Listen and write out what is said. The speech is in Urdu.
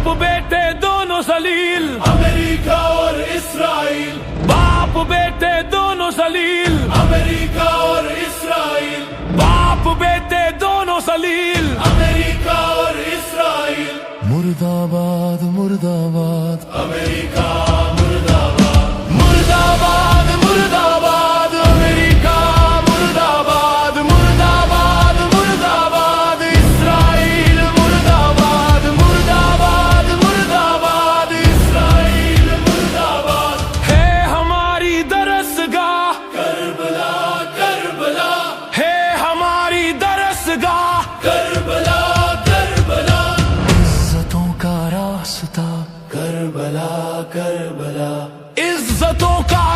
باپ بیٹے دونوں ذلیل، امریکہ اور اسرائیل، باپ بیٹے دونوں ذلیل، امریکہ اور اسرائیل، باپ بیٹے دونوں ذلیل، امریکہ اور اسرائیل، مرد آباد مرد آباد، امریکہ مرد آباد، مرد آباد مرد آباد، امریکہ مرد آباد، مرد آباد مرد آباد، اسرائیل مرد آباد، مرد آباد مرد آباد، اسرائیل مرد آباد، ہے ہماری درسگاہ، کربلا کربلا، ہے ہماری درسگاہ، کربلا کربلا، عزتوں کا راستہ، کربلا کربلا، عزتوں کا